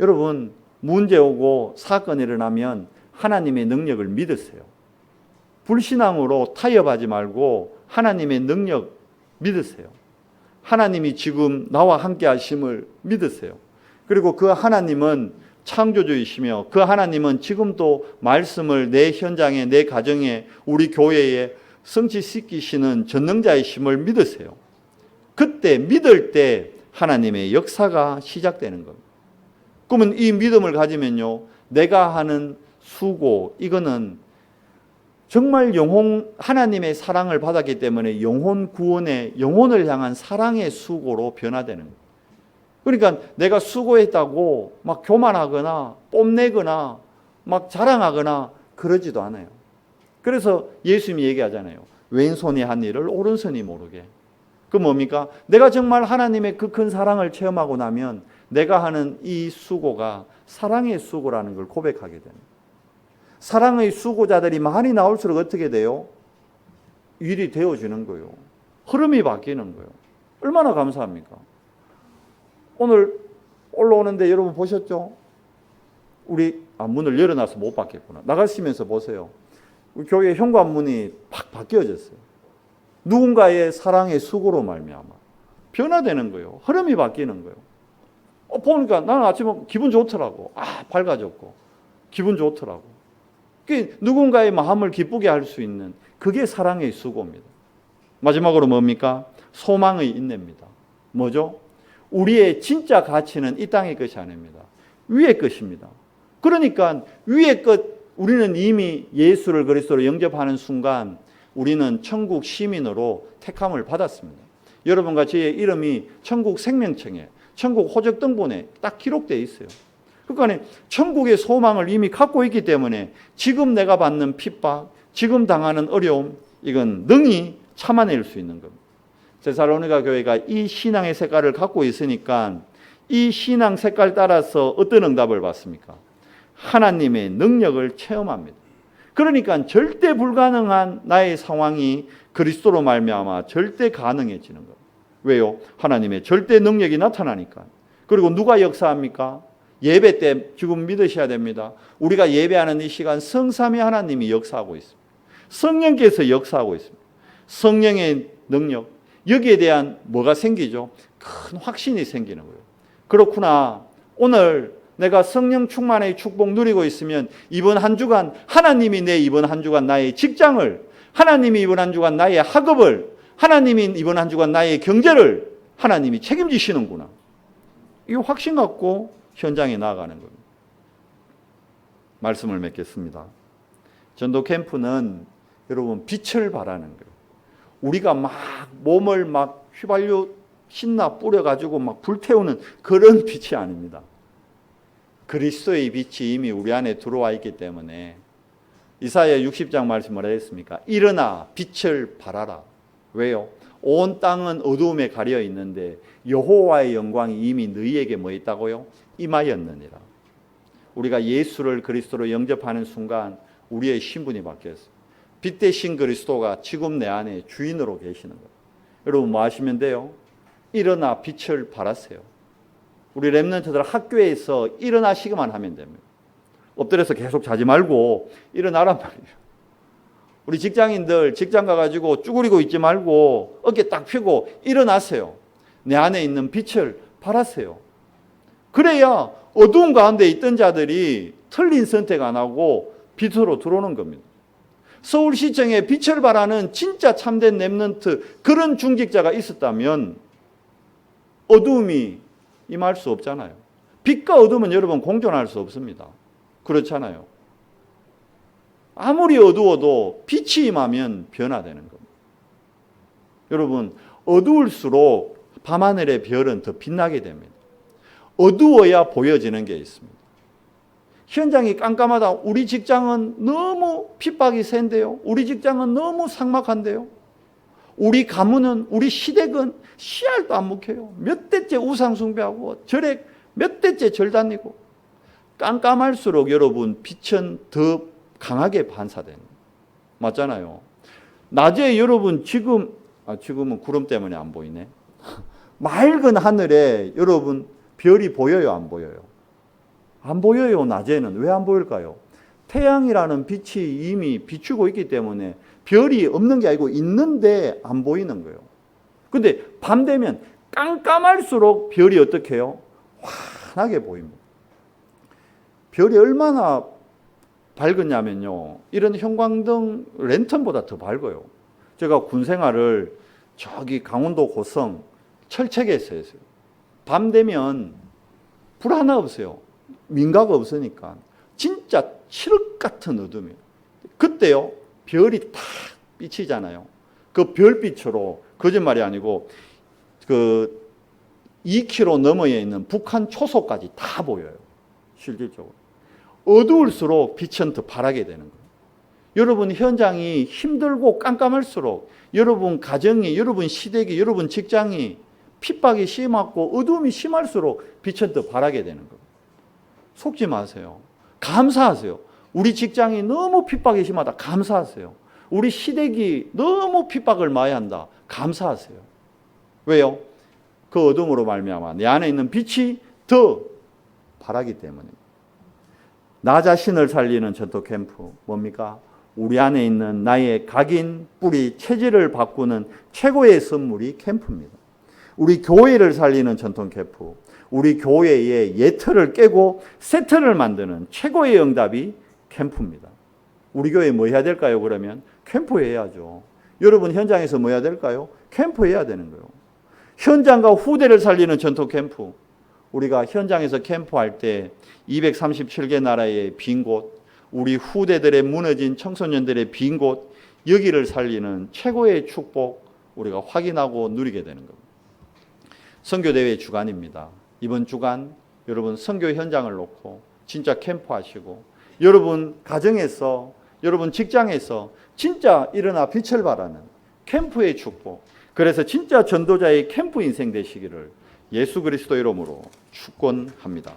여러분, 문제 오고 사건이 일어나면 하나님의 능력을 믿으세요. 불신앙으로 타협하지 말고 하나님의 능력 믿으세요. 하나님이 지금 나와 함께 하심을 믿으세요. 그리고 그 하나님은 창조주이시며 그 하나님은 지금도 말씀을 내 현장에, 내 가정에, 우리 교회에 성취시키시는 전능자이심을 믿으세요. 그때 믿을 때 하나님의 역사가 시작되는 겁니다. 그러면 이 믿음을 가지면요, 내가 하는 수고, 이거는 정말 하나님의 사랑을 받았기 때문에 영혼 구원의, 영혼을 향한 사랑의 수고로 변화되는 거예요. 그러니까 내가 수고했다고 막 교만하거나 뽐내거나 막 자랑하거나 그러지도 않아요. 그래서 예수님이 얘기하잖아요. 왼손이 한 일을 오른손이 모르게. 그 뭡니까? 내가 정말 하나님의 그 큰 사랑을 체험하고 나면 내가 하는 이 수고가 사랑의 수고라는 걸 고백하게 됩니다. 사랑의 수고자들이 많이 나올수록 어떻게 돼요? 일이 되어지는 거예요. 흐름이 바뀌는 거예요. 얼마나 감사합니까? 오늘 올라오는데 여러분 보셨죠? 우리 문을 열어놔서 못 봤겠구나. 나가시면서 보세요. 우리 교회 현관문이 팍 바뀌어졌어요. 누군가의 사랑의 수고로 말미암아 변화되는 거예요. 흐름이 바뀌는 거예요. 보니까 나는 아침에 기분 좋더라고. 밝아졌고 기분 좋더라고. 누군가의 마음을 기쁘게 할 수 있는 그게 사랑의 수고입니다. 마지막으로 뭡니까? 소망의 인내입니다. 뭐죠? 우리의 진짜 가치는 이 땅의 것이 아닙니다. 위의 것입니다. 그러니까 위의 것, 우리는 이미 예수를 그리스도로 영접하는 순간 우리는 천국 시민으로 택함을 받았습니다. 여러분과 저의 이름이 천국 생명청에, 천국 호적등본에 딱 기록되어 있어요. 그러니까 천국의 소망을 이미 갖고 있기 때문에 지금 내가 받는 핍박, 지금 당하는 어려움, 이건 능히 참아낼 수 있는 겁니다. 데살로니가 교회가 이 신앙의 색깔을 갖고 있으니까 이 신앙 색깔 따라서 어떤 응답을 받습니까? 하나님의 능력을 체험합니다. 그러니까 절대 불가능한 나의 상황이 그리스도로 말미암아 절대 가능해지는 거예요. 왜요? 하나님의 절대 능력이 나타나니까. 그리고 누가 역사합니까? 예배 때 지금 믿으셔야 됩니다. 우리가 예배하는 이 시간 성삼위 하나님이 역사하고 있습니다. 성령께서 역사하고 있습니다. 성령의 능력, 여기에 대한 뭐가 생기죠? 큰 확신이 생기는 거예요. 그렇구나. 오늘 내가 성령 충만의 축복 누리고 있으면 이번 한 주간 하나님이 이번 한 주간 나의 직장을, 하나님이 이번 한 주간 나의 학업을, 하나님이 이번 한 주간 나의 경제를 하나님이 책임지시는구나. 이 확신 갖고 현장에 나아가는 겁니다. 말씀을 맺겠습니다. 전도 캠프는 여러분 빛을 발하는 거예요. 우리가 막 몸을 막 휘발유 신나 뿌려가지고 막 불태우는 그런 빛이 아닙니다. 그리스도의 빛이 이미 우리 안에 들어와 있기 때문에 이사야 60장 말씀을 하였습니까? 일어나 빛을 발하라. 왜요? 온 땅은 어두움에 가려 있는데 여호와의 영광이 이미 너희에게 뭐 있다고요? 임하였느니라. 우리가 예수를 그리스도로 영접하는 순간 우리의 신분이 바뀌었어요. 빛 대신 그리스도가 지금 내 안에 주인으로 계시는 거예요. 여러분 뭐 하시면 돼요? 일어나 빛을 발하세요. 우리 렘넌트들 학교에서 일어나시기만 하면 됩니다. 엎드려서 계속 자지 말고 일어나란 말이에요. 우리 직장인들 직장 가가지고 쭈그리고 있지 말고 어깨 딱 펴고 일어나세요. 내 안에 있는 빛을 발하세요. 그래야 어두운 가운데 있던 자들이 틀린 선택 안 하고 빛으로 들어오는 겁니다. 서울시청에 빛을 발하는 진짜 참된 렘넌트 그런 중직자가 있었다면 어두움이 임할 수 없잖아요. 빛과 어둠은 여러분 공존할 수 없습니다. 그렇잖아요. 아무리 어두워도 빛이 임하면 변화되는 겁니다. 여러분 어두울수록 밤하늘의 별은 더 빛나게 됩니다. 어두워야 보여지는 게 있습니다. 현장이 깜깜하다. 우리 직장은 너무 핍박이 센데요. 우리 직장은 너무 삭막한데요. 우리 가문은, 우리 시댁은 씨알도 안 먹혀요. 몇 대째 우상 숭배하고 절에 몇 대째 절 다니고. 깜깜할수록 여러분 빛은 더 강하게 반사되는 맞잖아요. 낮에 여러분 지금은 구름 때문에 안 보이네. 맑은 하늘에 여러분 별이 보여요, 안 보여요? 안 보여요. 낮에는 왜 안 보일까요? 태양이라는 빛이 이미 비추고 있기 때문에 별이 없는 게 아니고 있는데 안 보이는 거예요. 근데 밤 되면 깜깜할수록 별이 어떻게 해요? 환하게 보입니다. 별이 얼마나 밝으냐면요. 이런 형광등 랜턴보다 더 밝아요. 제가 군 생활을 저기 강원도 고성 철책에서 했어요. 밤 되면 불 하나 없어요. 민가가 없으니까. 진짜 칠흑 같은 어둠이에요. 그때요. 별이 탁 비치잖아요. 그 별빛으로 거짓말이 아니고 그 2km 너머에 있는 북한 초소까지 다 보여요. 실질적으로. 어두울수록 빛은 더 바라게 되는 거예요. 여러분 현장이 힘들고 깜깜할수록 여러분 가정이, 여러분 시댁이, 여러분 직장이 핍박이 심하고 어두움이 심할수록 빛은 더 바라게 되는 거예요. 속지 마세요. 감사하세요. 우리 직장이 너무 핍박이 심하다. 감사하세요. 우리 시댁이 너무 핍박을 많이 한다. 감사하세요. 왜요? 그 어둠으로 말미암아 내 안에 있는 빛이 더 바라기 때문입니다. 나 자신을 살리는 전도 캠프 뭡니까? 우리 안에 있는 나의 각인, 뿌리, 체질을 바꾸는 최고의 선물이 캠프입니다. 우리 교회를 살리는 전통 캠프, 우리 교회의 예틀을 깨고 새 틀을 만드는 최고의 응답이 캠프입니다. 우리 교회 뭐 해야 될까요? 그러면 캠프 해야죠. 여러분 현장에서 뭐 해야 될까요? 캠프 해야 되는 거예요. 현장과 후대를 살리는 전통 캠프. 우리가 현장에서 캠프할 때 237개 나라의 빈 곳, 우리 후대들의 무너진 청소년들의 빈 곳, 여기를 살리는 최고의 축복 우리가 확인하고 누리게 되는 겁니다. 선교대회 주간입니다. 이번 주간 여러분 선교 현장을 놓고 진짜 캠프하시고 여러분 가정에서 여러분 직장에서 진짜 일어나 빛을 발하는 캠프의 축복, 그래서 진짜 전도자의 캠프 인생 되시기를 예수 그리스도 이름으로 축원합니다.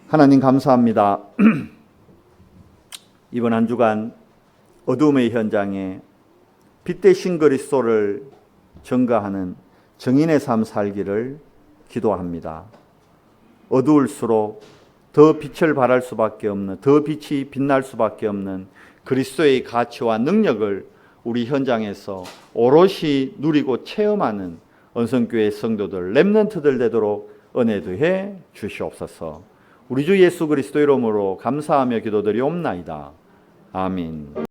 하나님 감사합니다. 이번 한 주간 어둠의 현장에 빛 대신 그리스도를 전가하는 정인의 삶 살기를 기도합니다. 어두울수록 더 빛을 발할 수밖에 없는, 더 빛이 빛날 수밖에 없는 그리스도의 가치와 능력을 우리 현장에서 오롯이 누리고 체험하는 언성교회 성도들, 렘넌트들 되도록 은혜 더해 주시옵소서. 우리 주 예수 그리스도 이름으로 감사하며 기도드리옵나이다. 아멘.